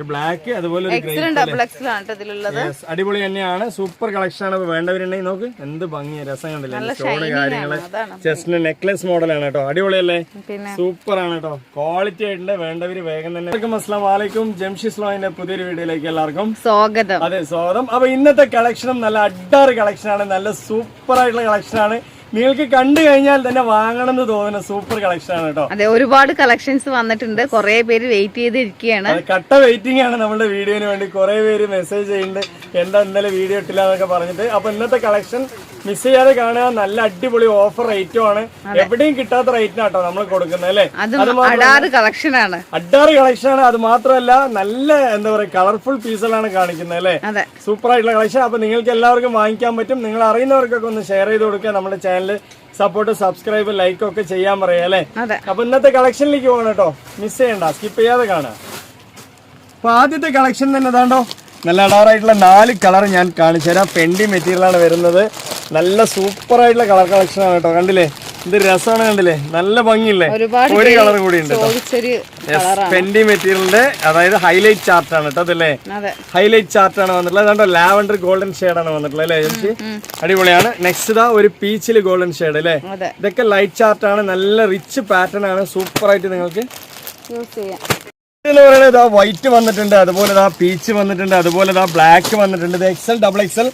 Black അതുപോലെ അടിപൊളി തന്നെയാണ്. സൂപ്പർ കളക്ഷൻ ആണ്. വേണ്ടവരുണ്ടെങ്കിൽ നോക്ക് എന്ത് ഭംഗി രസം കണ്ടില്ലേ. സ്റ്റോണ് കാര്യങ്ങള് ചെസ്റ്റിന് നെക്ലസ് മോഡലാണ് കേട്ടോ. അടിപൊളിയല്ലേ, സൂപ്പർ ആണ് കേട്ടോ. ക്വാളിറ്റി ആയിട്ടുണ്ട്. വേണ്ടവര് വേഗം തന്നെ. അസ്സലാമു അലൈക്കും. ജംഷി സ്ലോയിന്റെ പുതിയൊരു വീഡിയോയിലേക്ക് എല്ലാവർക്കും സ്വാഗതം. അതെ, സ്വാഗതം. അപ്പൊ ഇന്നത്തെ കളക്ഷനും നല്ല അഡ്ഡാറ് കളക്ഷനാണ്. നല്ല സൂപ്പർ ആയിട്ടുള്ള കളക്ഷനാണ്. നിങ്ങൾക്ക് കണ്ടു കഴിഞ്ഞാൽ തന്നെ വാങ്ങണം എന്ന് തോന്നുന്ന സൂപ്പർ കളക്ഷൻ ആണ് കേട്ടോ. അതെ, ഒരുപാട് കളക്ഷൻസ് വന്നിട്ടുണ്ട്. കുറെ പേര് വെയിറ്റ് ചെയ്തിരിക്കുകയാണ്. കട്ട വെയിറ്റിംഗ് ആണ് നമ്മുടെ വീഡിയോന് വേണ്ടി. കുറെ പേര് മെസ്സേജ് ചെയ്യുന്നുണ്ട് എന്താ ഇന്നലെ വീഡിയോ ഇട്ടില്ല എന്നൊക്കെ പറഞ്ഞിട്ട്. അപ്പൊ ഇന്നത്തെ കളക്ഷൻ മിസ് ചെയ്യാതെ കാണുക. നല്ല അടിപൊളി ഓഫർ റേറ്റും ആണ്. എവിടെയും കിട്ടാത്ത റേറ്റിനാട്ടോ നമ്മൾ കൊടുക്കുന്നത് അല്ലേ. അഡാറ് കളക്ഷൻ ആണ്. അത് മാത്രമല്ല നല്ല എന്താ പറയാ കളർഫുൾ പീസുകളാണ് കാണിക്കുന്നത് അല്ലേ. സൂപ്പർ ആയിട്ടുള്ള കളക്ഷൻ. അപ്പൊ നിങ്ങൾക്ക് എല്ലാവർക്കും വാങ്ങിക്കാൻ പറ്റും. നിങ്ങൾ അറിയുന്നവർക്കൊക്കെ ഒന്ന് ഷെയർ ചെയ്ത് കൊടുക്കുക. നമ്മുടെ ചാനൽ സപ്പോർട്ട്, സബ്സ്ക്രൈബ്, ലൈക്ക് ഒക്കെ ചെയ്യാൻ പറയാ അല്ലെ. അപ്പൊ ഇന്നത്തെ കളക്ഷനിലേക്ക് പോകണം കേട്ടോ. മിസ് ചെയ്യണ്ട, സ്കിപ്പ് ചെയ്യാതെ കാണാം. അപ്പൊ ആദ്യത്തെ കളക്ഷൻ തന്നെ ഇതാണ്ടോ. നല്ല അടാറായിട്ടുള്ള 4 കളർ ഞാൻ കാണിച്ചു തരാം. ഫെൻഡി മെറ്റീരിയൽ ആണ് വരുന്നത്. നല്ല സൂപ്പർ ആയിട്ടുള്ള കളർ കളക്ഷൻ ആണ് കേട്ടോ. കണ്ടില്ലേ ഇത് രസമാണ്, കണ്ടില്ലേ നല്ല ഭംഗിയില്ലേ. ഒരു കളർ കൂടി ഉണ്ട് ഫെൻഡി മെറ്റീരിയലിന്റെ, അതായത് ഹൈലൈറ്റ് ചാർട്ട് ആണ് കേട്ടോ. അതല്ലേ ഹൈലൈറ്റ് ചാർട്ട് ആണ് വന്നിട്ടുള്ളത്. അതുകൊണ്ടോ ലാവൻഡർ ഗോൾഡൻ ഷെയ്ഡ് ആണ് വന്നിട്ടുള്ളത് അല്ലേ ചേച്ചി. അടിപൊളിയാണ്. നെക്സ്റ്റ് ഇതാ ഒരു പീച്ചില് ഗോൾഡൻ ഷെയ്ഡ് അല്ലേ. ഇതൊക്കെ ലൈറ്റ് ചാർട്ട് ആണ്. നല്ല റിച്ച് പാറ്റേൺ ആണ്. സൂപ്പർ ആയിട്ട് നിങ്ങൾക്ക് യൂസ് ചെയ്യാം. എന്ന് പറയുന്നത് ഇതാ വൈറ്റ് വന്നിട്ടുണ്ട്, അതുപോലെ ഇതാ പീച്ച് വന്നിട്ടുണ്ട്, അതുപോലെ ഇതാ ബ്ലാക്ക് വന്നിട്ടുണ്ട്. ഇത് XL, XXL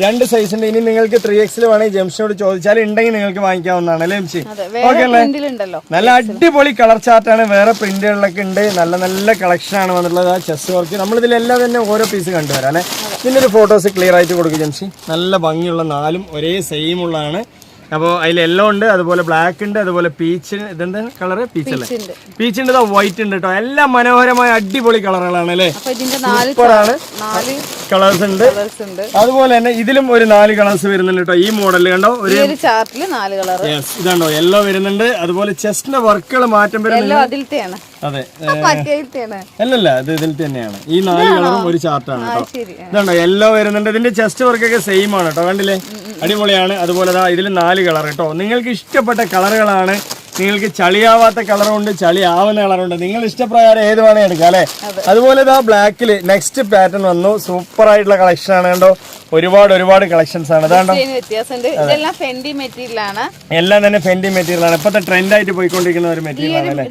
2 സൈസ് ഉണ്ട്. ഇനി നിങ്ങൾക്ക് 3XL വേണമെങ്കിൽ ജംഷനോട് ചോദിച്ചാൽ ഉണ്ടെങ്കിൽ നിങ്ങൾക്ക് വാങ്ങിക്കാവുന്നതാണ് അല്ലേ ജംഷി. ഓക്കെ അല്ലേ. നല്ല അടിപൊളി കളർ ചാർട്ടാണ്. വേറെ പ്രിന്റുകളിലൊക്കെ ഉണ്ട്. നല്ല നല്ല കളക്ഷൻ ആണ് വന്നിട്ടുള്ളത്. ആ ചെസ് വർക്ക് നമ്മളിതിലെല്ലാം തന്നെ ഓരോ പീസ് കണ്ടുവരാം അല്ലെ. ഇതിന്റെ ഒരു ഫോട്ടോസ് ക്ലിയർ ആയിട്ട് കൊടുക്കും ജംഷി. നല്ല ഭംഗിയുള്ള 4ഉം ഒരേ സെയിം ഉള്ളതാണ്. അപ്പോൾ അതിൽ യെല്ലോ ഉണ്ട്, അതുപോലെ ബ്ലാക്ക് ഉണ്ട്, അതുപോലെ പീച്ച്. ഇതെന്താ കളറ്? പീച്ച് അല്ലേ. പീച്ച് ഉണ്ട്, വൈറ്റ് ഉണ്ട് കേട്ടോ. എല്ലാം മനോഹരമായ അടിപൊളി കളറുകളാണ് അല്ലേ. സൂപ്പറാണ്. കളേഴ്സ് ഉണ്ട്. അതുപോലെ തന്നെ ഇതിലും ഒരു 4 കളേഴ്സ് വരുന്നുണ്ട് കേട്ടോ. ഈ മോഡൽ കണ്ടോ, ഒരു ചാർട്ടില് 4 കളർ. ഇതാണ്ടോ യെല്ലോ വരുന്നുണ്ട്. അതുപോലെ ചെസ്റ്റിന്റെ വർക്കുകൾ മാറ്റം വരുന്നുണ്ട്. അതെ, അല്ലല്ല ഇത് ഇതിൽ തന്നെയാണ്. ഈ 4 കളറും ഒരു ചാർട്ടാണ് കേട്ടോ. ഇതാണ്ടോ യെല്ലോ വരുന്നുണ്ട്. ഇതിന്റെ ചെസ്റ്റ് വർക്കൊക്കെ സെയിം ആണ് കേട്ടോ. കണ്ടില്ലേ അടിപൊളിയാണ്. അതുപോലെ ഇതിൽ 4 കളർ കേട്ടോ. നിങ്ങൾക്ക് ഇഷ്ടപ്പെട്ട കളറുകളാണ്. നിങ്ങൾക്ക് ചളിയാവാത്ത കളറുണ്ട്, ചളിയാവുന്ന കളറുണ്ട്. നിങ്ങൾ ഇഷ്ടപ്രകാരം ഏത് വേണേ എടുക്കാം അല്ലെ. അതുപോലെ ഇതാ ബ്ലാക്കില് നെക്സ്റ്റ് പാറ്റേൺ വന്നു. സൂപ്പർ ആയിട്ടുള്ള കളക്ഷൻ ആണ് കേട്ടോ. ഒരുപാട് കളക്ഷൻസ് ആണ്. എല്ലാം തന്നെ ഫെൻഡി മെറ്റീരിയൽ ആണ്. ഇപ്പത്തെ ട്രെൻഡ് ആയിട്ട് പോയിക്കൊണ്ടിരിക്കുന്ന ഒരു മെറ്റീരിയൽ ആണ് അല്ലെ.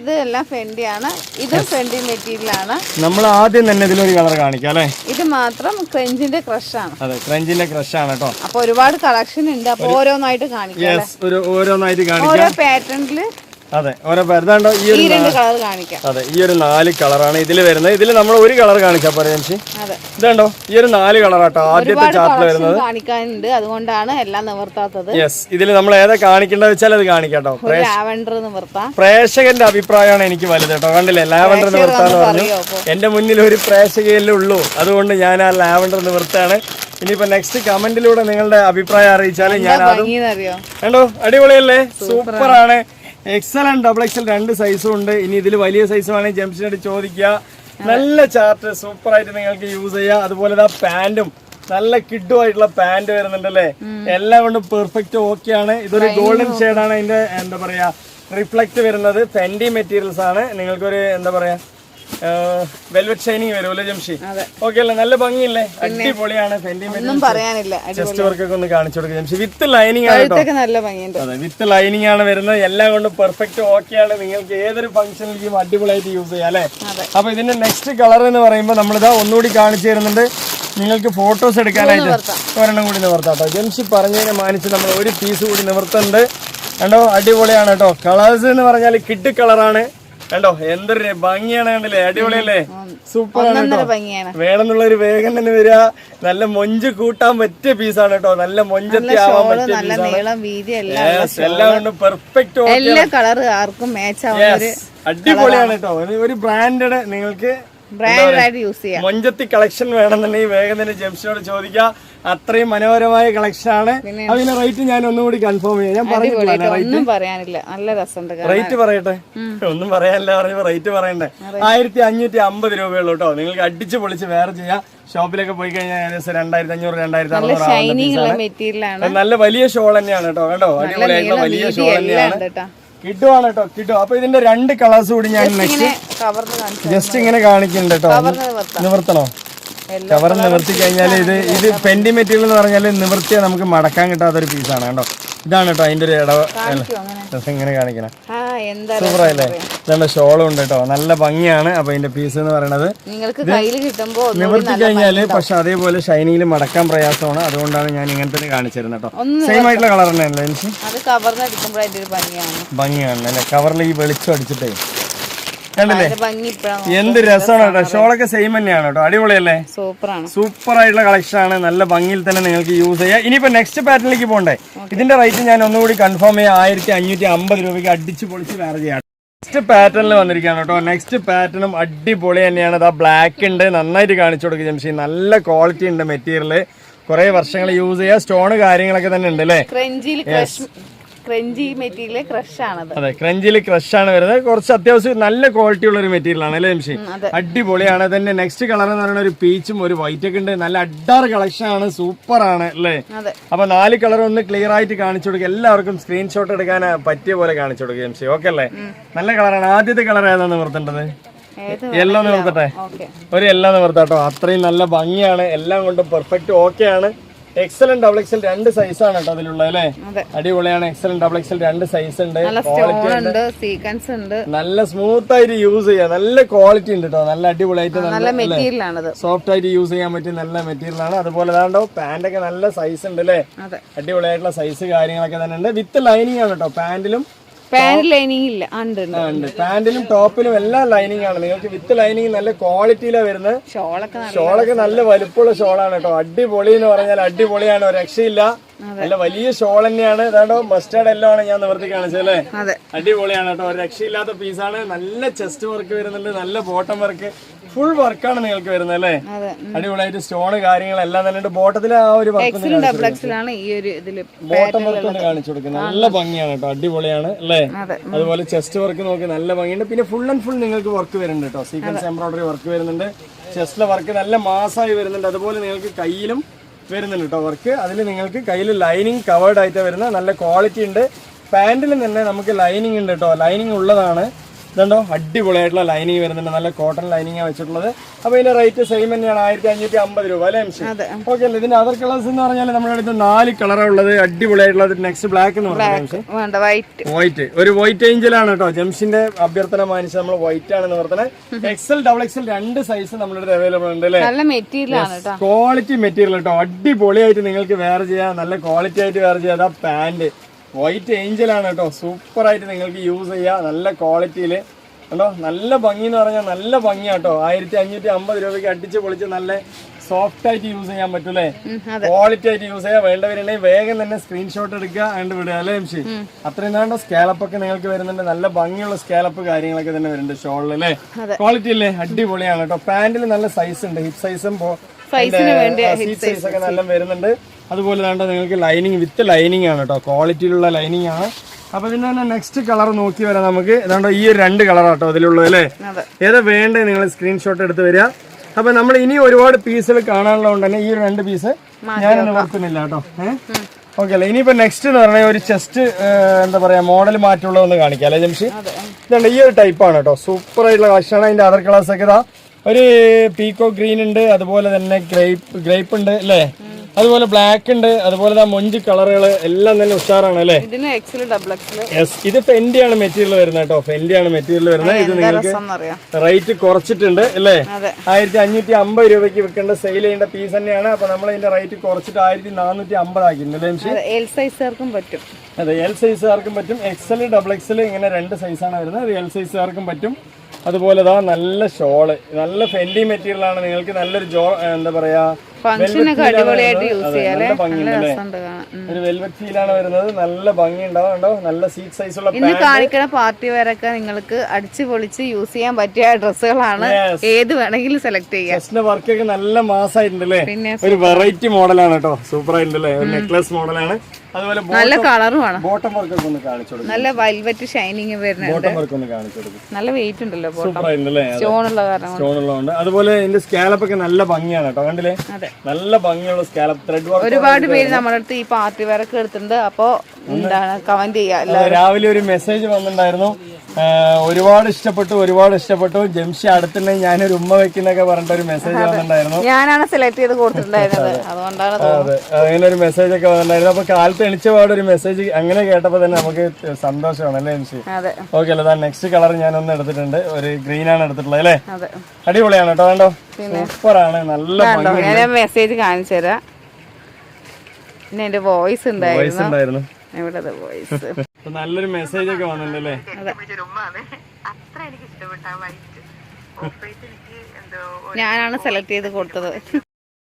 നമ്മൾ ആദ്യം തന്നെ ഇതിലൊരു കളർ കാണിക്കാം അല്ലെ. ഇത് മാത്രം ക്രഞ്ചിന്റെ ക്രഷ് ആണ്. അതെ, ക്രഞ്ചിന്റെ ക്രഷ് ആണ് കേട്ടോ. അപ്പൊ ഒരുപാട് കളക്ഷൻ ഉണ്ട്. അപ്പൊ ഓരോന്നായിട്ട് കാണിക്കാം. ഓരോന്നായിട്ട് കാണിക്കാം. പാറ്റേണില് അതെ, ഓരോ പേരുണ്ടോ. ഈ ഒരു 2 കളർ കാണിക്കാം. അതെ, ഈ ഒരു 4 കളറാണ് ഇതിൽ വരുന്നത്. ഇതിൽ നമ്മൾ ഒരു കളർ കാണിക്കാൻ പറയാം. ഇതുണ്ടോ, ഈ ഒരു 4 കളറാട്ടോ ആദ്യത്തെ ചാർട്ടിൽ വരുന്നത്. കാണിക്കാനുണ്ട്, അതുകൊണ്ടാണ് എല്ലാം നിവർത്താത്തത്. യെസ്, ഇതിൽ നമ്മൾ ഏതാ കാണിക്കേണ്ടത് വെച്ചാൽ അത് കാണിക്കാട്ടോ. ലാവൻഡർ നിവർത്താം. പ്രേക്ഷകന്റെ അഭിപ്രായമാണ് എനിക്ക് വലുത് കേട്ടോ. കണ്ടില്ലേ, ലാവൻഡർ നിവർത്താന്ന് പറഞ്ഞു. എന്റെ മുന്നിൽ ഒരു പ്രേക്ഷകയല്ലേ ഉള്ളൂ. അതുകൊണ്ട് ഞാൻ ആ ലാവൻഡർ നിവർത്താണ്. ഇനിയിപ്പോ നെക്സ്റ്റ് കമന്റിലൂടെ നിങ്ങളുടെ അഭിപ്രായം അറിയിച്ചാൽ ഞാൻ അതും കണ്ടോ. അടിപൊളിയല്ലേ, സൂപ്പറാണ്. XL and XXL 2 സൈസും ഉണ്ട്. ഇനി ഇതിൽ വലിയ സൈസ് വേണമെങ്കിൽ ജംഷനോട് ചോദിക്കുക. നല്ല ചാർട്ട് സൂപ്പർ ആയിട്ട് നിങ്ങൾക്ക് യൂസ് ചെയ്യാം. അതുപോലെ പാന്റും നല്ല കിഡുമായിട്ടുള്ള പാന്റ് വരുന്നുണ്ടല്ലേ. എല്ലാം കൊണ്ടും പെർഫെക്റ്റ് ഓക്കെ ആണ്. ഇതൊരു ഗോൾഡൻ ഷെയ്ഡാണ്. അതിന്റെ എന്താ പറയാ റിഫ്ലക്ട് വരുന്നത്. ഫെൻഡി മെറ്റീരിയൽസ് ആണ്. നിങ്ങൾക്കൊരു എന്താ പറയാ വെൽവെറ്റ് ഷൈനിങ് വരുമല്ലോ ജംഷി. ഓക്കെ അല്ലേ, നല്ല ഭംഗിയില്ലേ, അടിപൊളിയാണ്. ഫെൻഡി ചെസ്റ്റ് വർക്കൊക്കെ ഒന്ന് കാണിച്ചു കൊടുക്കുക ജംഷി. വിത്ത് ലൈനിങ് ആണ് കേട്ടോ. അതെ, വിത്ത് ലൈനിങ് ആണ് വരുന്നത്. എല്ലാം കൊണ്ടും പെർഫെക്റ്റ് ഓക്കെ ആണ്. നിങ്ങൾക്ക് ഏതൊരു ഫംഗ്ഷനിലേക്കും അടിപൊളിയായിട്ട് യൂസ് ചെയ്യാം അല്ലെ. അപ്പൊ ഇതിന്റെ നെക്സ്റ്റ് കളർ എന്ന് പറയുമ്പോൾ നമ്മളിതാ ഒന്നുകൂടി കാണിച്ചു തരുന്നുണ്ട്. നിങ്ങൾക്ക് ഫോട്ടോസ് എടുക്കാനായിട്ട് ഒരെണ്ണം കൂടി നിവർത്താട്ടോ. ജംഷി പറഞ്ഞതിനെ മാനിച്ച് നമ്മൾ ഒരു പീസ് കൂടി നിവർത്തുന്നുണ്ട്. കണ്ടോ, അടിപൊളിയാണ് കേട്ടോ. കളേഴ്സ് എന്ന് പറഞ്ഞാൽ കിഡ് കളറാണ് കണ്ടോ. എന്തൊരു ഭംഗിയാണ്, കണ്ടില്ലേ, അടിപൊളിയല്ലേ, സൂപ്പറാണ് കേട്ടോ. വേണമെന്നുള്ള ഒരു വേഗം തന്നെ വരിക. നല്ല മൊഞ്ച് കൂട്ടാൻ പറ്റിയ പീസാണ് കേട്ടോ. നല്ല മൊഞ്ചത്തി ആവാൻ പറ്റിയ പീസാണ്. എല്ലാം കൊണ്ടും പെർഫെക്റ്റ് അടിപൊളിയാണ് കേട്ടോ. ഒരു ബ്രാൻഡഡ് നിങ്ങൾക്ക് മൊഞ്ചത്തി കളക്ഷൻ വേണമെന്നുണ്ടെങ്കിൽ വേഗം തന്നെ ജംഷനോട് ചോദിക്കാം. അത്രയും മനോഹരമായ കളക്ഷൻ ആണ്. അതിന്റെ റേറ്റ് ഞാൻ ഒന്നുകൂടി കൺഫേം ചെയ്യാം. ഞാൻ പറഞ്ഞിട്ടില്ല റേറ്റ് പറയട്ടെ. ഒന്നും പറയാനില്ല പറഞ്ഞപ്പോ റേറ്റ് പറയണ്ടേ. 1550 രൂപയുള്ളൂ കേട്ടോ. നിങ്ങൾക്ക് അടിച്ചു പൊളിച്ച് വേറെ ചെയ്യാം. ഷോപ്പിലൊക്കെ പോയി കഴിഞ്ഞാൽ ഏകദേശം 2500 2600 നല്ല വലിയ ഷോൾ തന്നെയാണ് കേട്ടോ. കേട്ടോ, അടിപൊളിയായിട്ടുള്ള വലിയ ഷോൾ തന്നെയാണ്. കിട്ടുവാണ് കേട്ടോ, കിട്ടും. അപ്പൊ ഇതിന്റെ 2 കളേഴ്സ് കൂടി ഞാൻ നെക്സ്റ്റ് ജസ്റ്റ് ഇങ്ങനെ കാണിക്കുന്നുണ്ട് കേട്ടോ. നിവർത്തണോ? കവർ നിവർത്തി കഴിഞ്ഞാൽ ഇത് പെൻഡി മെറ്റീരിയൽ എന്ന് പറഞ്ഞാൽ നിവർത്തിയാ നമുക്ക് മടക്കാൻ കിട്ടാത്തൊരു പീസാണ് കേട്ടോ. ഇതാണ് കേട്ടോ അതിന്റെ ഒരു ഇങ്ങനെ കാണിക്കണേ. സൂപ്പറായില്ലേ? ഇതാണ് ഷോളും ഉണ്ട് കേട്ടോ, നല്ല ഭംഗിയാണ്. അപ്പൊ ഇതിന്റെ പീസ് എന്ന് പറയുന്നത് നിവർത്തി കഴിഞ്ഞാല് പക്ഷെ അതേപോലെ ഷൈനിയിൽ മടക്കാൻ പ്രയാസമാണ്. അതുകൊണ്ടാണ് ഞാൻ ഇങ്ങനെ തന്നെ കാണിച്ചിരുന്നത് കേട്ടോ. സെയിം ആയിട്ടുള്ള കളർ തന്നെയല്ലേ എനിക്ക് ഭംഗിയാണ് അല്ലെ? കവറിൽ ഈ വെളിച്ചം അടിച്ചിട്ടേ കണ്ടില്ലേ എന്ത് രസമാണ് കേട്ടോ. ഷോളൊക്കെ സെയിം തന്നെയാണ് കേട്ടോ, അടിപൊളിയല്ലേ? സൂപ്പർ ആയിട്ടുള്ള കളക്ഷൻ ആണ്, നല്ല ഭംഗിയിൽ തന്നെ നിങ്ങൾക്ക് യൂസ് ചെയ്യാം. ഇനിയിപ്പോ നെക്സ്റ്റ് പാറ്റേണിലേക്ക് പോകണ്ടേ? ഇതിന്റെ റേറ്റ് ഞാൻ ഒന്നുകൂടി കൺഫേം ചെയ്യാം, 1550 രൂപയ്ക്ക് അടിച്ച് പൊളിച്ച് വേറെ ചെയ്യാം. നെക്സ്റ്റ് പാറ്റേണിൽ വന്നിരിക്കുകയാണ് കേട്ടോ. നെക്സ്റ്റ് പാറ്റേണും അടിപൊളി തന്നെയാണ്. അതാ ബ്ലാക്ക് ഉണ്ട്, നന്നായിട്ട് കാണിച്ചു കൊടുക്കുക ജംഷി. നല്ല ക്വാളിറ്റി ഉണ്ട് മെറ്റീരിയൽ, കുറെ വർഷങ്ങൾ യൂസ് ചെയ്യാം. സ്റ്റോണ് കാര്യങ്ങളൊക്കെ തന്നെ ഉണ്ട് അല്ലേ? ക്രഞ്ചി മെറ്റീരിയൽ ക്രഷ് ആണ്. അതെ, ക്രഞ്ചിൽ ക്രഷ് ആണ് വരുന്നത്. കുറച്ച് അത്യാവശ്യം നല്ല ക്വാളിറ്റി ഉള്ള ഒരു മെറ്റീരിയൽ ആണ് അല്ലേ ജംഷി? അടിപൊളിയാണ്. തന്നെ നെക്സ്റ്റ് കളർ എന്ന് പറയുന്ന ഒരു പീച്ചും ഒരു വൈറ്റ് ഒക്കെ ഉണ്ട്. നല്ല അഡാറ് കളക്ഷൻ ആണ്, സൂപ്പർ ആണ് അല്ലേ? അപ്പൊ 4 കളർ ഒന്ന് ക്ലിയർ ആയിട്ട് കാണിച്ചു കൊടുക്കുക. എല്ലാവർക്കും സ്ക്രീൻഷോട്ട് എടുക്കാൻ പറ്റിയ പോലെ കാണിച്ചു കൊടുക്കുക ജംഷി. ഓക്കെ അല്ലേ? നല്ല കളറാണ്. ആദ്യത്തെ കളർ ഏതാണ് നിവർത്തേണ്ടത്? യെല്ലോ നിവർത്തട്ടെ, ഒരു യെല്ലോ നിവർത്താട്ടോ. അത്രയും നല്ല ഭംഗിയാണ്, എല്ലാം കൊണ്ടും പെർഫെക്റ്റ് ഓക്കെ ആണ്. XL ഡബിൾ XL 2 സൈസാണ് കേട്ടോ അതിലുള്ള അല്ലേ? അടിപൊളിയാണ്. XL ഡബിൾ XL 2 സൈസ് ഉണ്ട്. നല്ല സ്മൂത്ത് ആയിട്ട് യൂസ് ചെയ്യാം, നല്ല ക്വാളിറ്റി ഉണ്ട് കേട്ടോ. നല്ല അടിപൊളിയായിട്ട് സോഫ്റ്റ് ആയിട്ട് യൂസ് ചെയ്യാൻ പറ്റിയ നല്ല മെറ്റീരിയൽ ആണ്. അതുപോലെ ഇതാണ്ടോ പാന്റ് ഒക്കെ നല്ല സൈസ് ഉണ്ട് അല്ലേ? അടിപൊളിയായിട്ടുള്ള സൈസ് കാര്യങ്ങളൊക്കെ തന്നെ ഉണ്ട്. വിത്ത് ലൈനിങ് ആണ് കേട്ടോ. പാന്റിലും ലൈനിങ് ഇല്ല, പാന്റിലും ടോപ്പിലും എല്ലാം ലൈനിങ് ആണ്. നിങ്ങൾക്ക് വിത്ത് ലൈനിങ് നല്ല ക്വാളിറ്റിയിലാണ് വരുന്നത്. ഷോളൊക്കെ നല്ല വലുപ്പമുള്ള ഷോളാണ് കേട്ടോ. അടിപൊളി എന്ന് പറഞ്ഞാൽ അടിപൊളിയാണ്, ഒരു രക്ഷയില്ല. നല്ല വലിയ ഷോൾ തന്നെയാണ്. ഇതാണ്ടോ മസ്റ്റാർഡ് എല്ലാം ആണ് ഞാൻ നിവർത്തി കാണിച്ചല്ലേ? അടിപൊളിയാണ് കേട്ടോ, ഒരു രക്ഷയില്ലാത്ത പീസാണ്. നല്ല ചെസ്റ്റ് വർക്ക് വരുന്നുണ്ട്, നല്ല ബോട്ടം വർക്ക്, ഫുൾ വർക്കാണ് നിങ്ങൾക്ക് വരുന്നത് അല്ലേ? അടിപൊളിയായിട്ട് സ്റ്റോണ് കാര്യങ്ങളെല്ലാം തന്നെ ഉണ്ട്. ബോട്ടത്തിൽ ആ ഒരു ബോട്ടം വർക്ക് ഒന്ന് കാണിച്ചു കൊടുക്കുന്നത് നല്ല ഭംഗിയാണ് കേട്ടോ, അടിപൊളിയാണ് അല്ലേ? അതുപോലെ ചെസ്റ്റ് വർക്ക് നോക്കി നല്ല ഭംഗിയുണ്ട്. പിന്നെ ഫുൾ ആൻഡ് ഫുൾ നിങ്ങൾക്ക് വർക്ക് വരുന്നുണ്ട് കേട്ടോ. സീക്വൻസ് എംബ്രോയിഡറി വർക്ക് വരുന്നുണ്ട്, ചെസ്റ്റിലെ വർക്ക് നല്ല മാസമായി വരുന്നുണ്ട്. അതുപോലെ നിങ്ങൾക്ക് കയ്യിലും വരുന്നുണ്ട് കേട്ടോ വർക്ക്. അതിൽ നിങ്ങൾക്ക് കയ്യിൽ ലൈനിങ് കവേർഡ് ആയിട്ട് വരുന്ന നല്ല ക്വാളിറ്റി ഉണ്ട്. പാന്റിലും തന്നെ നമുക്ക് ലൈനിങ് ഉണ്ട് കേട്ടോ, ലൈനിങ് ഉള്ളതാണ്. ഇതുണ്ടോ അടിപൊളിയായിട്ടുള്ള ലൈനിങ് വരുന്നുണ്ട്, നല്ല കോട്ടൺ ലൈനിങ് വെച്ചിട്ടുള്ളത്. അപ്പൊ ഇതിന്റെ റേറ്റ് സെയിം തന്നെയാണ്, 1550 രൂപ അല്ലേ? ഓക്കെ അല്ലേ? ഇതിന്റെ അതർ കളേഴ്സ് എന്ന് പറഞ്ഞാൽ നമ്മുടെ അടുത്ത് 4 കളറാണ് ഉള്ളത്. അടിപൊളിയായിട്ടുള്ളത് നെക്സ്റ്റ് ബ്ലാക്ക് എന്ന് പറഞ്ഞത് വൈറ്റ്, ഒരു വൈറ്റ് ഏഞ്ചലാണ് കേട്ടോ. ജംഷിന്റെ അഭ്യർത്ഥന മാനിച്ച് നമ്മൾ വൈറ്റ് ആണ് നിവർത്തത്. XL ഡബിൾ XL 2 സൈസ് നമ്മുടെ അടുത്ത് അവൈലബിൾ ഉണ്ട് അല്ലേ? ക്വാളിറ്റി മെറ്റീരിയൽ കേട്ടോ, അടിപൊളിയായിട്ട് നിങ്ങൾക്ക് വെയർ ചെയ്യാം, നല്ല ക്വാളിറ്റി ആയിട്ട് വെയർ ചെയ്യാം. അതാ പാന്റ് വൈറ്റ് ഏഞ്ചലാണ് കേട്ടോ, സൂപ്പർ ആയിട്ട് നിങ്ങൾക്ക് യൂസ് ചെയ്യാം, നല്ല ക്വാളിറ്റിയിൽ കണ്ടോ. നല്ല ഭംഗി എന്ന് പറഞ്ഞാൽ നല്ല ഭംഗിയാട്ടോ. 1550 രൂപയ്ക്ക് അടിച്ച് പൊളിച്ച് നല്ല സോഫ്റ്റ് ആയിട്ട് യൂസ് ചെയ്യാൻ പറ്റൂലേ, ക്വാളിറ്റി ആയിട്ട് യൂസ് ചെയ്യാം. വേണ്ടവരുണ്ടെങ്കിൽ വേഗം തന്നെ സ്ക്രീൻഷോട്ട് എടുക്കുക, കണ്ടു വിടുക അല്ലേ എംഷി? അത്രയും നാണ്ടോ സ്കാലപ്പ് ഒക്കെ നിങ്ങൾക്ക് വരുന്നുണ്ട്, നല്ല ഭംഗിയുള്ള സ്കാലപ്പ് കാര്യങ്ങളൊക്കെ തന്നെ വരുന്നുണ്ട് ഷോളിൽ അല്ലേ? ക്വാളിറ്റി അല്ലേ? അടിപൊളിയാണ് കേട്ടോ. പാന്റിൽ നല്ല സൈസ് ഉണ്ട്, ഹിപ്പ് സൈസും സീറ്റ് സൈസ് ഒക്കെ നല്ല വരുന്നുണ്ട്. അതുപോലെ വേണ്ട നിങ്ങൾക്ക് ലൈനിങ് വിത്ത് ലൈനിങ് ആണ് കേട്ടോ, ക്വാളിറ്റിയിലുള്ള ലൈനിങ് ആണ്. അപ്പൊ ഇതിന്റെ തന്നെ നെക്സ്റ്റ് കളർ നോക്കി വരാം നമുക്ക്. ഇതാണ്ടോ ഈ 2 കളറാട്ടോ അതിലുള്ളത് അല്ലേ? ഏതാ വേണ്ടേ നിങ്ങൾ സ്ക്രീൻഷോട്ട് എടുത്ത് വരിക. അപ്പൊ നമ്മൾ ഇനി ഒരുപാട് പീസുകൾ കാണാനുള്ളതുകൊണ്ട് തന്നെ ഈ 2 പീസ് ഞാനൊന്നും ഓർക്കുന്നില്ല കേട്ടോ. ഓക്കെ അല്ലേ? ഇനിയിപ്പോ നെക്സ്റ്റ് എന്ന് പറഞ്ഞാൽ ഒരു ചെസ്റ്റ് എന്താ പറയാ മോഡൽ മാറ്റമുള്ളതൊന്ന് കാണിക്കാം അല്ലേ ജംഷി? ഇതുണ്ട് ഈ ഒരു ടൈപ്പാണ് കേട്ടോ, സൂപ്പർ ആയിട്ടുള്ള കളക്ഷനാണ്. അതിന്റെ അതർ കളേഴ്സ് ഒക്കെ ഇതാ ഒരു പീക്കോ ഗ്രീൻ ഉണ്ട്, അതുപോലെ തന്നെ ഗ്രേപ്പ് ഉണ്ട് അല്ലേ? അതുപോലെ ബ്ലാക്ക് ഉണ്ട്, അതുപോലെ മൊഞ്ച് കളറുകൾ എല്ലാം തന്നെ ഉഷാറാണ് അല്ലേ? യെസ്, ഇത് ഫെൻഡിയാണ് മെറ്റീരിയൽ വരുന്നത് കേട്ടോ, ഫെൻഡിയാണ് മെറ്റീരിയൽ വരുന്നത്. ഇത് നിങ്ങൾക്ക് റേറ്റ് കുറച്ചിട്ടുണ്ട് അല്ലേ? 1550 രൂപയ്ക്ക് വിൽക്കേണ്ട സെയിൽ ചെയ്യേണ്ട പീസ് തന്നെയാണ്. അപ്പൊ നമ്മൾ ഇതിന്റെ റേറ്റ് കുറച്ചിട്ട് 1450 ആക്കിയിട്ടുണ്ട്. അതെ, എൽ സൈസുകാർക്കും പറ്റും. XL ഡബിൾ XL ഇങ്ങനെ 2 സൈസാണ് വരുന്നത്. എൽ സൈസുകാർക്കും പറ്റും. അതുപോലെ നല്ല ഷോള്, നല്ല ഫെൻഡി മെറ്റീരിയൽ ആണ്. നിങ്ങൾക്ക് നല്ലൊരു എന്താ പറയാ ഒരു വെൽവെറ്റ് ഫീലാണ് വരുന്നത്, നല്ല ഭംഗി ഉണ്ടാവും. നല്ല സീറ്റ് സൈസുള്ള ഇന്ന് കാണിക്കുന്ന പാർട്ടി വെയറൊക്കെ നിങ്ങൾക്ക് അടിച്ചു പൊളിച്ച് യൂസ് ചെയ്യാൻ പറ്റിയ ഡ്രസ്സുകളാണ്, ഏത് വേണമെങ്കിലും സെലക്ട് ചെയ്യാം. ചെസ്റ്റിന്റെ വർക്കൊക്കെ നല്ല മാസമായിട്ടുണ്ടല്ലേ, ഒരു വെറൈറ്റി മോഡലാണ് കേട്ടോ, സൂപ്പർ ആയിട്ടുണ്ടല്ലേ, ഒരു നെക്ലസ് മോഡലാണ്. അതുപോലെ നല്ല കളറുമാണ്. ബോട്ടം വർക്ക് ഒന്ന് കാണിച്ചു കൊടുക്കും, നല്ല വെൽവെറ്റ് ഷൈനിങ് വരുന്നുണ്ട്. ബോട്ടം വർക്ക് ഒന്ന് കാണിച്ചു കൊടുക്കും, നല്ല വെയിറ്റ് ഉണ്ടല്ലോ, സൂപ്പർ ആയിട്ടുണ്ടല്ലേ, സ്റ്റോൺ ഉള്ള കാരണം. അതുപോലെ ഇതിന്റെ സ്കാലപ്പ് ഒക്കെ നല്ല ഭംഗിയാണ് കേട്ടോ, കണ്ടില്ലേ? നല്ല ഭംഗിയുള്ള സ്കാലപ്പ് ത്രെഡ് വർക്ക്. ഒരുപാട് പേര് നമ്മുടെ അടുത്ത് ഈ പാർട്ടി വെയർ ഒക്കെ എടുത്തിട്ടുണ്ട്. അപ്പൊ എന്താണ് കമന്റ് ചെയ്യാ. രാവിലെ ഒരു മെസ്സേജ് വന്നിട്ടുണ്ടായിരുന്നു, ഒരുപാട് ഇഷ്ടപ്പെട്ടു ജംഷി അടുത്തുണ്ടെങ്കിൽ ഞാനൊരു ഉമ്മ വെക്കുന്നൊക്കെ പറഞ്ഞിട്ട് ഒരു മെസ്സേജ് വന്നിട്ടുണ്ടായിരുന്നു. ഞാനാണ് സെലക്ട് ചെയ്ത് കൊടുത്തിട്ടുണ്ടായിരുന്നത്, അതുകൊണ്ടാണ്. അതെ, അങ്ങനെ ഒരു മെസ്സേജ് ഒക്കെ വന്നിട്ടുണ്ടായിരുന്നു. അപ്പൊ കാലത്ത് എണിച്ച പാട് ഒരു മെസ്സേജ് അങ്ങനെ കേട്ടപ്പോ തന്നെ നമുക്ക് സന്തോഷമാണ് അല്ലേ ജംഷി? ഓക്കെ അല്ലേ. നെക്സ്റ്റ് കളർ ഞാൻ എടുത്തിട്ടുണ്ട്, ഒരു ഗ്രീൻ ആണ് എടുത്തിട്ടുള്ളത് അല്ലേ? അടിപൊളിയാണ് കേട്ടോ. കണ്ടോ, സൂപ്പറാണ്, നല്ല ഞാൻ മെസ്സേജ് കാണിച്ചു തരാം. പിന്നെ എന്റെ വോയിസ് ഉണ്ടായിരുന്നു. നല്ലൊരു മെസ്സേജ് ഒക്കെ വന്നിട്ടുണ്ടല്ലേ? ഞാനാണ് സെലക്ട് ചെയ്ത് കൊടുത്തത്.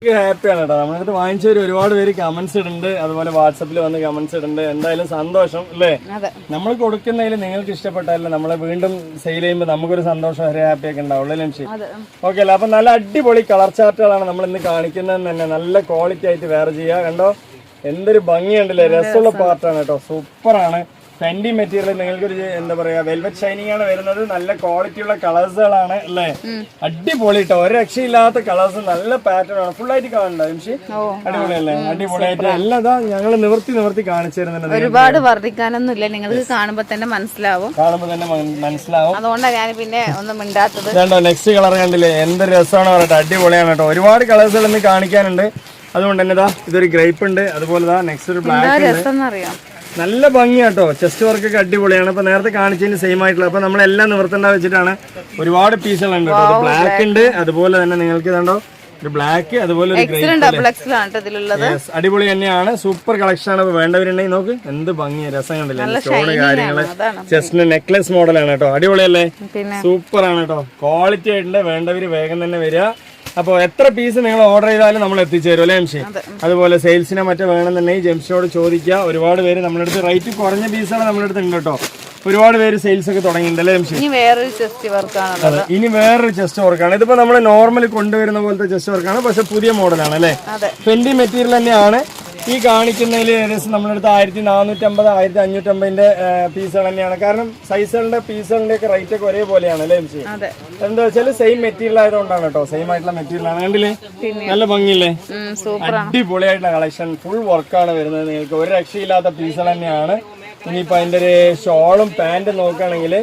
ഹാപ്പിയാണ് കേട്ടോ. നമ്മളടുത്ത് വാങ്ങിച്ചവര് ഒരുപാട് പേര് കമന്റ്സ് ഇടുന്നുണ്ട്, അതുപോലെ വാട്സപ്പിൽ വന്ന് കമന്റ്സ് ഇടുന്നുണ്ട്. എന്തായാലും സന്തോഷം അല്ലേ? നമ്മൾ കൊടുക്കുന്നതിൽ നിങ്ങൾക്ക് ഇഷ്ടപ്പെട്ടാലേ നമ്മളെ വീണ്ടും സെയിൽ ചെയ്യുമ്പോൾ നമുക്കൊരു സന്തോഷം, ഒരു ഹാപ്പി ഒക്കെ ഉണ്ടാവുള്ളൂ ലംഷി. ഓക്കെ അല്ലേ? അപ്പൊ നല്ല അടിപൊളി കളർ ചാർട്ടുകളാണ് നമ്മൾ ഇന്ന് കാണിക്കുന്നത് തന്നെ. നല്ല ക്വാളിറ്റി ആയിട്ട് വേറെ ചെയ്യുക. കണ്ടോ എന്തൊരു ഭംഗിയുണ്ടല്ലേ, രസമുള്ള പാർട്ടാണ് കേട്ടോ, സൂപ്പറാണ്. ഫെൻഡി മെറ്റീരിയൽ നിങ്ങൾക്കൊരു എന്താ പറയാ വെൽവെറ്റ് ഷൈനിങ് ആണ് വരുന്നത്. നല്ല ക്വാളിറ്റിയുള്ള കളേഴ്സുകളാണ് അല്ലേ? അടിപൊളി കേട്ടോ, ഒരു രക്ഷയില്ലാത്ത കളേഴ്സ്, നല്ല പാറ്റേൺ ആണ്. ഫുൾ ആയിട്ട് കാണണ്ടോ ജംഷി? അടിപൊളിയല്ലേ? അടിപൊളിയായിട്ട് എല്ലാം ഞങ്ങൾ നിവർത്തി കാണിച്ചു തരുന്നുണ്ട്. ഒരുപാട് വർദ്ധിക്കാനൊന്നും ഇല്ല, നിങ്ങൾക്ക് കാണുമ്പോ തന്നെ മനസ്സിലാവും. അതുകൊണ്ടാണ് ഞാൻ പിന്നെ ഒന്നും മിണ്ടാത്തത്. കണ്ടോ നെക്സ്റ്റ് കളർ കണ്ടില്ലേ, എന്ത് രസമാണ് പറയട്ടെ, അടിപൊളിയാണ് കേട്ടോ. ഒരുപാട് കളേഴ്സുകൾ ഇന്ന് കാണിക്കാനുണ്ട്. അതുകൊണ്ട് തന്നെ ഇതൊരു ഗ്രേപ്പ് ഉണ്ട്, അതുപോലെ നെക്സ്റ്റ് ഒരു ബ്ലാക്ക്. നല്ല ഭംഗിയാട്ടോ, ചെസ്റ്റ് വർക്ക് ഒക്കെ അടിപൊളിയാണ്. അപ്പൊ നേരത്തെ കാണിച്ചതിന് സെയിം ആയിട്ടുള്ള, അപ്പൊ നമ്മളെല്ലാം നിവർത്തേണ്ട വെച്ചിട്ടാണ്. ഒരുപാട് പീസുകളുണ്ട് കേട്ടോ. ബ്ലാക്ക് ഉണ്ട്, അതുപോലെ തന്നെ നിങ്ങൾക്ക് ഇതുണ്ടോ ഒരു ബ്ലാക്ക്, അതുപോലെ അടിപൊളി തന്നെയാണ്. സൂപ്പർ കളക്ഷൻ ആണ്. വേണ്ടവരുണ്ടെങ്കിൽ നോക്ക്, എന്ത് ഭംഗിയാണ്, രസം കണ്ടില്ലേ, സ്റ്റോണ് കാര്യങ്ങള്, ചെസ്റ്റിന് നെക്ലസ് മോഡലാണ് കേട്ടോ. അടിപൊളിയല്ലേ? സൂപ്പർ ആണ് കേട്ടോ, ക്വാളിറ്റി ആയിട്ടുണ്ട്. വേണ്ടവര് വേഗം തന്നെ വരിക. അപ്പോൾ എത്ര പീസ് നിങ്ങൾ ഓർഡർ ചെയ്താലും നമ്മൾ എത്തിച്ചേരും അല്ലേ ജംഷി? അതുപോലെ സെയിൽസിനെ മറ്റോ വേണമെന്നുണ്ടെങ്കിൽ ജംഷിയോട് ചോദിക്കുക. ഒരുപാട് പേര് നമ്മുടെ അടുത്ത് റേറ്റ് കുറഞ്ഞ പീസാണ് നമ്മുടെ അടുത്ത് ഉണ്ട് കേട്ടോ. ഒരുപാട് പേര് സെയിൽസ് ഒക്കെ തുടങ്ങിയിട്ടുണ്ട് അല്ലേ ജംഷി? ഇനി വേറൊരു ചെസ്റ്റ് വർക്കാണ്. ഇതിപ്പോ നമ്മൾ നോർമലി കൊണ്ടുവരുന്ന പോലത്തെ ചെസ്റ്റ് വർക്കാണ്, പക്ഷെ പുതിയ മോഡലാണ് അല്ലേ? ഫെൻഡി മെറ്റീരിയൽ തന്നെയാണ്. ഈ കാണിക്കുന്നതിൽ ഏകദേശം നമ്മുടെ അടുത്ത് 1450, 1550 പീസുകൾ തന്നെയാണ്. കാരണം സൈസുകളുടെ പീസുകളുടെ ഒക്കെ റേറ്റ് ഒക്കെ ഒരേപോലെയാണ് അല്ലേ ജംഷി? എന്താ വെച്ചാൽ സെയിം മെറ്റീരിയൽ ആയതുകൊണ്ടാണ് കേട്ടോ, സെയിം ആയിട്ടുള്ള മെറ്റീരിയൽ ആണ്. കണ്ടില്ലേ നല്ല ഭംഗിയില്ലേ, അടിപൊളിയായിട്ടുള്ള കളക്ഷൻ, ഫുൾ വർക്കാണ് വരുന്നത്. നിങ്ങൾക്ക് ഒരു രക്ഷയില്ലാത്ത പീസുകൾ തന്നെയാണ്. ഇനിയിപ്പോ അതിന്റെ ഒരു ഷോളും പാന്റും നോക്കുകയാണെങ്കിൽ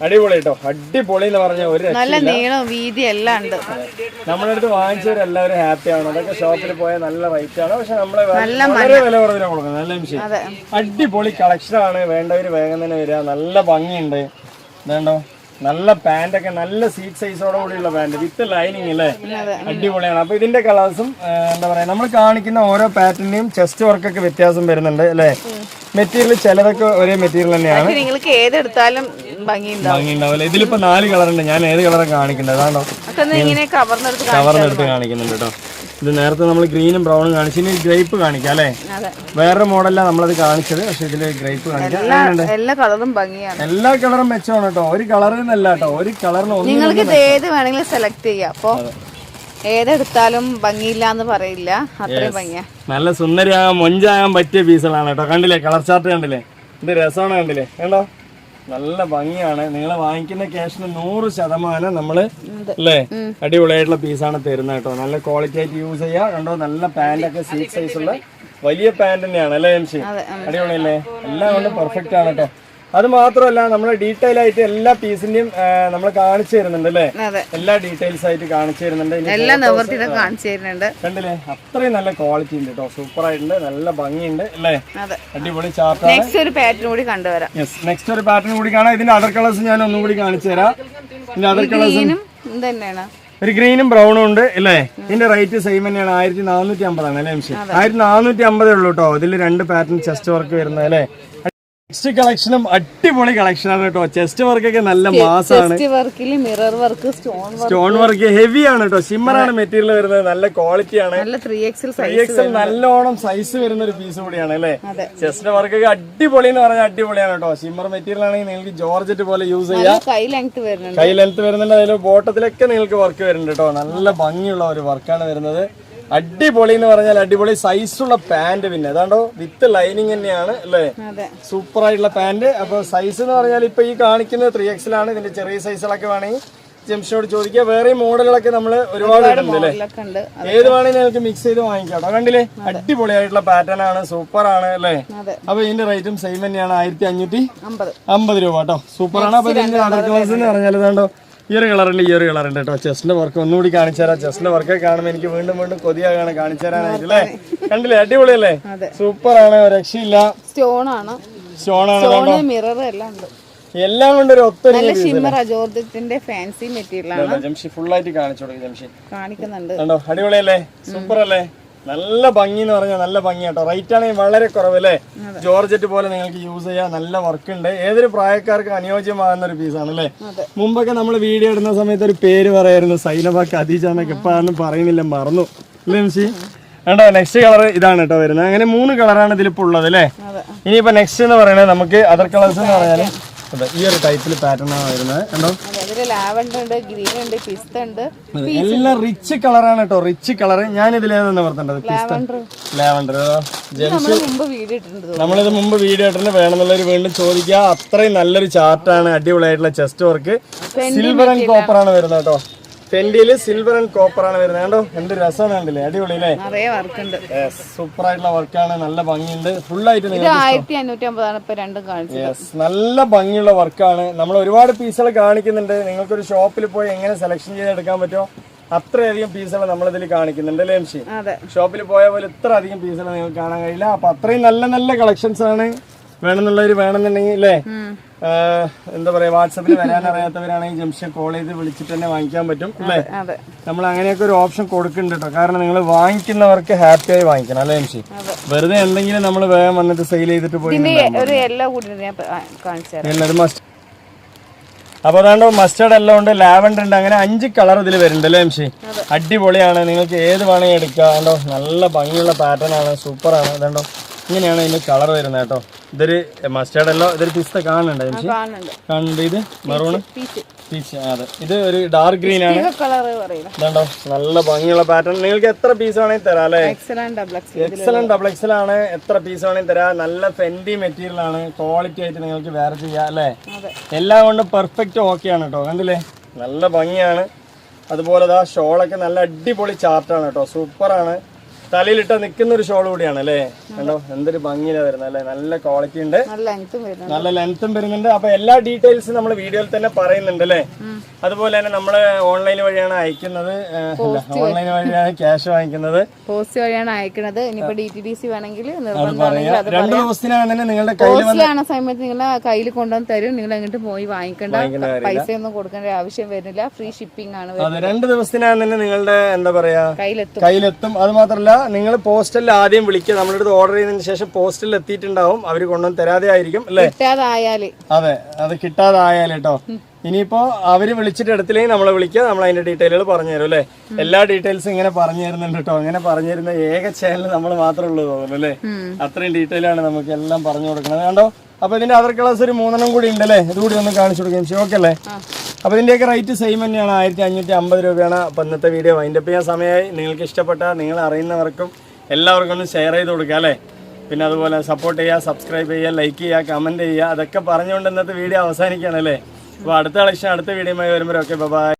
അടിപൊളി കേട്ടോ, അടിപൊളി എന്ന് പറഞ്ഞ ഒരു നല്ല നീളം വീതി എല്ലാം ഉണ്ട്. നമ്മുടെ അടുത്ത് വാങ്ങിച്ചവരെല്ലാവരും ഹാപ്പിയാണ്. അതൊക്കെ ഷോപ്പിൽ പോയാൽ നല്ല റേറ്റ് ആണ്, പക്ഷെ നമ്മളെ വളരെ വില കുറവിലാണ് കൊടുക്കുന്നത്. നല്ല വിഷയം, അടിപൊളി കളക്ഷൻ ആണ്. വേണ്ടവര് വേഗം തന്നെ വരിക. നല്ല ഭംഗിയുണ്ട്. ഇതുണ്ടോ നല്ല പാന്റ് ഒക്കെ, നല്ല സീറ്റ് സൈസോടെ കൂടിയുള്ള പാന്റ് വിത്ത് ലൈനിങ് അല്ലേ, അടിപൊളിയാണ്. അപ്പൊ ഇതിന്റെ കളേഴ്സും എന്താ പറയാ, നമ്മൾ കാണിക്കുന്ന ഓരോ പാറ്റേണിന്റെയും ചെസ്റ്റ് വർക്കൊക്കെ വ്യത്യാസം വരുന്നുണ്ട് അല്ലേ? മെറ്റീരിയൽ ചിലതൊക്കെ ഒരേ മെറ്റീരിയൽ തന്നെയാണ്. നിങ്ങൾക്ക് ഏതെടുത്താലും ഭംഗി ഉണ്ടാവില്ല. ഇതിലിപ്പോ 4 കളറുണ്ട്. ഞാൻ ഏത് കളറാണ് കാണിക്കുന്നത്? അതാണോ കവർന്നെടുത്ത് കാണിക്കുന്നുണ്ട് കേട്ടോ. ഇത് നേരത്തെ നമ്മൾ ഗ്രീനും ബ്രൗണും കാണിച്ചു. ഇനി ഗ്രേപ്പ് കാണിക്കാം അല്ലേ? വേറെ മോഡലാണ് നമ്മളത് കാണിച്ചത്, പക്ഷെ ഇതില് ഗ്രേപ്പ് കാണിക്കാം. എല്ലാ കളറും ഭംഗിയാണ്, എല്ലാ കളറും മെച്ചമാണ് കേട്ടോ. ഒരു കളറിനല്ല കേട്ടോ, ഒരു കളറിന് നിങ്ങൾക്ക് ഏത് വേണമെങ്കിലും സെലക്ട് ചെയ്യാം. അപ്പൊ ഏതെടുത്താലും ഭംഗിയില്ല എന്ന് പറയില്ല, അത്രയും ഭംഗിയാ. നല്ല സുന്ദരിയാകാൻ മൊഞ്ചാകാൻ പറ്റിയ പീസുകളാണ് കേട്ടോ. കണ്ടില്ലേ കളർ ചാർട്ട് കണ്ടില്ലേ, ഇത് രസമാണ് കണ്ടില്ലേ, കണ്ടോ നല്ല ഭംഗിയാണ്. നിങ്ങൾ വാങ്ങിക്കുന്ന ക്യാഷിന് 100% നമ്മള് അല്ലേ അടിപൊളിയായിട്ടുള്ള പീസാണ് തരുന്നത് കേട്ടോ. നല്ല ക്വാളിറ്റി ആയിട്ട് യൂസ് ചെയ്യാം. കണ്ടോ നല്ല പാന്റ് ഒക്കെ സീറ്റ് സൈസ് ഉള്ള വലിയ പാന്റ് തന്നെയാണ് അല്ലേ ജംഷി? അടിപൊളിയല്ലേ, എല്ലാം കൊണ്ട് പെർഫെക്റ്റ് ആണ് കേട്ടോ. അത് മാത്രമല്ല നമ്മൾ ഡീറ്റെയിൽ ആയിട്ട് എല്ലാ പീസിന്റെയും നമ്മൾ കാണിച്ചു തരുന്നുണ്ട് അല്ലേ? എല്ലാ ഡീറ്റെയിൽസ് ആയിട്ട് കാണിച്ചു തരുന്നുണ്ട്, കണ്ടില്ലേ? അത്രയും നല്ല ക്വാളിറ്റി ഉണ്ട് കേട്ടോ, സൂപ്പർ ആയിട്ടുണ്ട്, നല്ല ഭംഗിയുണ്ട് അല്ലേ? അടിപൊളി ചാർട്ടാണ്. നെക്സ്റ്റ് ഒരു പാറ്റേൺ കൂടി കണ്ടുവരാം. നെക്സ്റ്റ് ഒരു പാറ്റേൺ കൂടി കാണാം. ഇതിന്റെ അതർ കളേഴ്സ് ഞാൻ ഒന്നും കൂടി കാണിച്ചു തരാം. ഇതിന്റെ അതർ കളേഴ്സും ഒരു ഗ്രീനും ബ്രൗണും ഉണ്ട് അല്ലേ? ഇതിന്റെ റേറ്റ് സെയിം തന്നെയാണ്, 1450 ആണ് അല്ലേ ജംഷി? 1450 ഉള്ളൂ കേട്ടോ. ഇതിൽ 2 പാറ്റേൺ ചെസ്റ്റ് വർക്ക് വരുന്നത് അല്ലേ? നെക്സ്റ്റ് കളക്ഷനും അടിപൊളി കളക്ഷനാണ് കേട്ടോ. ചെസ്റ്റ് വർക്ക് ഒക്കെ നല്ല മാസാണ്. സ്റ്റോൺ വർക്ക് ഹെവി ആണ് കേട്ടോ. ഷിമ്മറാണ് മെറ്റീരിയൽ വരുന്നത്, നല്ല ക്വാളിറ്റിയാണ്. 3XL നല്ലോണം സൈസ് വരുന്ന ഒരു പീസ് കൂടിയാണ് അല്ലേ? ചെസ്റ്റ് വർക്ക് ഒക്കെ അടിപൊളി എന്ന് പറഞ്ഞാൽ അടിപൊളിയാണ് കേട്ടോ. ഷിമ്മർ മെറ്റീരിയൽ ആണെങ്കിൽ നിങ്ങൾക്ക് ജോർജറ്റ് പോലെ യൂസ് ചെയ്യാം. കൈ ലെങ്ത് വരുന്നുണ്ട്, അതിൽ ബോട്ടത്തിലൊക്കെ നിങ്ങൾക്ക് വർക്ക് വരുന്നുണ്ട് കേട്ടോ. നല്ല ഭംഗിയുള്ള ഒരു വർക്കാണ് വരുന്നത്. അടിപൊളി എന്ന് പറഞ്ഞാൽ അടിപൊളി സൈസുള്ള പാന്റ്, പിന്നെ അതാണ്ടോ വിത്ത് ലൈനിങ് തന്നെയാണ് അല്ലേ? സൂപ്പർ ആയിട്ടുള്ള പാന്റ്. അപ്പൊ സൈസ് എന്ന് പറഞ്ഞാൽ ഇപ്പൊ ഈ കാണിക്കുന്നത് 3XL ആണ്. ഇതിന്റെ ചെറിയ സൈസുകളൊക്കെ വേണമെങ്കിൽ ജംഷിനോട് ചോദിക്കുക. വേറെ മോഡലുകളൊക്കെ നമ്മൾ ഒരുപാട് ഉണ്ട് അല്ലേ? ഏത് വേണമെങ്കിൽ നിങ്ങൾക്ക് മിക്സ് ചെയ്ത് വാങ്ങിക്കാം. കണ്ടില്ലേ, അടിപൊളിയായിട്ടുള്ള പാറ്റേൺ ആണ്, സൂപ്പർ ആണ് അല്ലേ? അപ്പൊ ഇതിന്റെ റേറ്റും സെയിം തന്നെയാണ്, 1550 രൂപ കേട്ടോ. സൂപ്പർ ആണ്. അപ്പൊ ഇതിന്റെ അഡർ കളേഴ്സ് എന്ന് പറഞ്ഞാൽ ഇതാണ്ടോ, ഈ ഒരു കളറുണ്ട്, ഈ ഒരു കളറുണ്ട് കേട്ടോ. ചെസ്റ്റിന്റെ വർക്ക് ഒന്നുകൂടി കാണിച്ചു തരാം. ചെസ്റ്റിന്റെ വർക്ക് കാണുമ്പോൾ എനിക്ക് വീണ്ടും വീണ്ടും കൊതിയാകാണ് കാണിച്ചു തരാനായിട്ട് അല്ലേ? കണ്ടില്ലേ, അടിപൊളിയല്ലേ? സൂപ്പർ ആണ്, രക്ഷയില്ല. സ്റ്റോൺ ആണ്, എല്ലാം കൊണ്ട് ഒരു ഒത്തൊരു ഫാൻസി മെറ്റീരിയൽ ജംഷി ഫുൾ ആയിട്ട് കാണിച്ചു കൊടുക്കും. ജംഷി കാണിക്കുന്നുണ്ട് കണ്ടോ, അടിപൊളിയല്ലേ? സൂപ്പർ അല്ലേ? നല്ല ഭംഗി എന്ന് പറഞ്ഞാൽ നല്ല ഭംഗി കേട്ടോ. റേറ്റ് ആണെങ്കിൽ വളരെ കുറവല്ലേ? ജോർജറ്റ് പോലെ നിങ്ങൾക്ക് യൂസ് ചെയ്യാം. നല്ല വർക്ക് ഉണ്ട്, ഏതൊരു പ്രായക്കാർക്ക് അനുയോജ്യമാകുന്ന ഒരു പീസാണ് അല്ലേ? മുമ്പൊക്കെ നമ്മൾ വീഡിയോ ഇടുന്ന സമയത്ത് ഒരു പേര് പറയായിരുന്നു, സൈനബ ഖദീജ എന്നൊക്കെ. ഇപ്പൊ അതൊന്നും പറയുന്നില്ല, മറന്നു അല്ലേ ജംഷി? കണ്ടോ, നെക്സ്റ്റ് കളർ ഇതാണ് കേട്ടോ വരുന്നത്. അങ്ങനെ 3 കളറാണ് ഇതിലിപ്പോ ഉള്ളത് അല്ലേ? ഇനിയിപ്പോ നെക്സ്റ്റ് എന്ന് പറയുന്നത് നമുക്ക് അതർ കളേഴ്സ് എന്ന് പറഞ്ഞാൽ ഈ ഒരു ടൈപ്പിൽ പാറ്റേൺ ആണ് വരുന്നത്. കണ്ടോ, എല്ലാം റിച്ച് കളറാണ് കേട്ടോ, റിച്ച് കളർ. ഞാൻ ഇതിലേതെന്ന് പറഞ്ഞത് ലാവൻഡർ. നമ്മളിത് മുമ്പ് വീഡിയോ ഇട്ടിട്ട് വേണമെന്നുള്ളവർ വീണ്ടും ചോദിക്കുക. അത്രയും നല്ലൊരു ചാർട്ടാണ്, അടിപൊളിയായിട്ടുള്ള chest work. Silver and copper ആണ് വരുന്നത് കേട്ടോ. ഫെൻഡിയില് സിൽവർ ആൻഡ് കോപ്പർ ആണ് വരുന്നത്. കണ്ടോ, എന്ത് രസമാണ്, കണ്ടില്ലേ? അടിപൊളി അല്ലേ? സൂപ്പർ ആയിട്ടുള്ള വർക്കാണ്, നല്ല ഭംഗിയുണ്ട്. ഫുൾ ആയിട്ട് നല്ല ഭംഗിയുള്ള വർക്കാണ്. നമ്മൾ ഒരുപാട് പീസുകൾ കാണിക്കുന്നുണ്ട്. നിങ്ങൾക്കൊരു ഷോപ്പിൽ പോയി എങ്ങനെ സെലക്ഷൻ ചെയ്തെടുക്കാൻ പറ്റുമോ അത്രയധികം പീസുകൾ നമ്മളിതിൽ കാണിക്കുന്നുണ്ട് അല്ലേ ജംഷി? ഷോപ്പിൽ പോയ പോലെ ഇത്ര അധികം പീസുകൾ നിങ്ങൾക്ക് കാണാൻ കഴിയില്ല. അപ്പൊ അത്രയും നല്ല നല്ല കളക്ഷൻസ് ആണ്. വേണമെന്നുള്ളവർ വേണമെന്നുണ്ടെങ്കിൽ അല്ലേ, എന്താ പറയാ, വാട്സപ്പിൽ വരാൻ അറിയാത്തവരാണെങ്കിൽ ജംഷൻ കോൾ ചെയ്ത് വിളിച്ചിട്ട് തന്നെ വാങ്ങിക്കാൻ പറ്റും അല്ലേ? നമ്മൾ അങ്ങനെയൊക്കെ ഒരു ഓപ്ഷൻ കൊടുക്കുന്നുണ്ട് കേട്ടോ. കാരണം നിങ്ങൾ വാങ്ങിക്കുന്നവർക്ക് ഹാപ്പി ആയി വാങ്ങിക്കണം അല്ലേ ജംഷി? വെറുതെ എന്തെങ്കിലും നമ്മൾ വേഗം വന്നിട്ട് സെയിൽ ചെയ്തിട്ട് പോയി. അപ്പൊ അതാണ്ടോ, മസ്റ്റേർഡ് എല്ലാം ഉണ്ട്, ലാവൻഡർ ഉണ്ട്, അങ്ങനെ 5 കളർ ഇതിൽ വരുന്നുണ്ട് അല്ലേ ജംഷി? അടിപൊളിയാണ്, നിങ്ങൾക്ക് ഏത് വേണമെങ്കിൽ എടുക്കാം. കണ്ടോ, നല്ല ഭംഗിയുള്ള പാറ്റേൺ ആണ്, സൂപ്പർ ആണ്. അതുകൊണ്ടോ, ഇങ്ങനെയാണ് ഇതിന്റെ കളർ വരുന്നത് കേട്ടോ. ഇതൊരു മസ്റ്റേർഡ് അല്ലോ, ഇതൊരു പിസ്ത കാണുന്നുണ്ട് ജംഷി? കാണുന്നുണ്ട്. ഇത് മെറൂൺ പീച്ച്, അതെ. ഇത് ഒരു ഡാർക്ക് ഗ്രീൻ ആണ്. ഇതുണ്ടോ, നല്ല ഭംഗിയുള്ള പാറ്റേൺ. നിങ്ങൾക്ക് എത്ര പീസ് വേണമെങ്കിൽ തരാം അല്ലേ? എക്സലന്റ് ഡബിൾ എക്സൽ ആണ്, എത്ര പീസ് വേണമെങ്കിൽ തരാം. നല്ല ഫെൻഡി മെറ്റീരിയൽ ആണ്, ക്വാളിറ്റി ആയിട്ട് നിങ്ങൾക്ക് വേറെ ചെയ്യാം അല്ലേ? എല്ലാം കൊണ്ടും പെർഫെക്റ്റ് ഓക്കെ ആണ് കേട്ടോ. കണ്ടില്ലേ, നല്ല ഭംഗിയാണ്. അതുപോലെ ഇതാ ഷോളൊക്കെ നല്ല അടിപൊളി ചാർട്ടാണ് കേട്ടോ, സൂപ്പറാണ്. തലയിലിട്ട നിൽക്കുന്ന ഒരു ഷോൾ കൂടിയാണ് അല്ലേ? കണ്ടോ, എന്തൊരു ഭംഗിയിലാണ് വരുന്നത് അല്ലേ? നല്ല ക്വാളിറ്റി ഉണ്ട്, നല്ല ലെങ്ത്തും വരുന്നുണ്ട്. അപ്പൊ എല്ലാ ഡീറ്റെയിൽസും നമ്മൾ വീഡിയോയിൽ തന്നെ പറയുന്നുണ്ട് അല്ലേ? അതുപോലെ തന്നെ നമ്മൾ ഓൺലൈൻ വഴിയാണ് അയക്കുന്നത്, ഓൺലൈൻ വഴിയാണ് ക്യാഷ് വാങ്ങിക്കുന്നത്, പോസ്റ്റ് വഴിയാണ് അയക്കുന്നത്. ഇനിയിപ്പോ DTDC വേണമെങ്കിൽ 2 ദിവസത്തിനാണ് തന്നെ നിങ്ങളുടെ സമയത്ത് നിങ്ങളുടെ കയ്യിൽ കൊണ്ടുവന്ന് തരും. നിങ്ങൾ അങ്ങോട്ട് പോയി വാങ്ങിക്കേണ്ട, പൈസ ഒന്നും കൊടുക്കേണ്ട ആവശ്യം വരുന്നില്ല, ഫ്രീ ഷിപ്പിംഗ് ആണ്. 2 ദിവസത്തിനാണ് തന്നെ നിങ്ങളുടെ എന്താ പറയാ കയ്യിലെത്തും. അത് മാത്രമല്ല, നിങ്ങൾ പോസ്റ്റലിൽ ആദ്യം വിളിക്കുക. നമ്മുടെ അടുത്ത് ഓർഡർ ചെയ്തതിന് ശേഷം പോസ്റ്റലിൽ എത്തിയിട്ടുണ്ടാവും, അവർ കൊണ്ടുവന്ന് തരാതെ ആയിരിക്കും അല്ലേ? അതെ, അത് കിട്ടാതായാലും കേട്ടോ. ഇനിയിപ്പോ അവര് വിളിച്ചിട്ട് എടുത്തില്ലെങ്കിൽ നമ്മളെ വിളിക്കുക, നമ്മൾ അതിന്റെ ഡീറ്റെയിലുകൾ പറഞ്ഞു തരും അല്ലേ? എല്ലാ ഡീറ്റെയിൽസും ഇങ്ങനെ പറഞ്ഞു തരുന്നുണ്ട് കേട്ടോ. അങ്ങനെ പറഞ്ഞു തരുന്ന ഏക ചാനൽ നമ്മൾ മാത്രമേ ഉള്ളൂ തോന്നുന്നു അല്ലേ? അത്രയും ഡീറ്റെയിൽ ആണ് നമുക്ക് എല്ലാം പറഞ്ഞു കൊടുക്കുന്നത്. കണ്ടോ, അപ്പൊ ഇതിന്റെ അതർ കളേഴ്സ് ഒരു 3 കൂടി ഉണ്ട് അല്ലേ? ഇതുകൂടി ഒന്ന് കാണിച്ചു കൊടുക്കുകയും ഓക്കെ അല്ലേ? അപ്പൊ ഇതിന്റെയൊക്കെ റേറ്റ് സെയിം തന്നെയാണ്, 1550 രൂപയാണ്. അപ്പൊ ഇന്നത്തെ വീഡിയോ വൈൻഡപ്പ് ചെയ്യാൻ സമയമായി. നിങ്ങൾക്ക് ഇഷ്ടപ്പെട്ട, നിങ്ങൾ അറിയുന്നവർക്കും എല്ലാവർക്കും ഒന്ന് ഷെയർ ചെയ്ത് കൊടുക്കുക അല്ലേ? പിന്നെ അതുപോലെ സപ്പോർട്ട് ചെയ്യുക, സബ്സ്ക്രൈബ് ചെയ്യുക, ലൈക്ക് ചെയ്യുക, കമന്റ് ചെയ്യുക. അതൊക്കെ പറഞ്ഞുകൊണ്ട് ഇന്നത്തെ വീഡിയോ അവസാനിക്കുകയാണ് അല്ലേ? അപ്പോൾ അടുത്ത കളക്ഷൻ അടുത്ത വീഡിയോയുമായി വരുമ്പോൾ ഓക്കെ, ബൈ.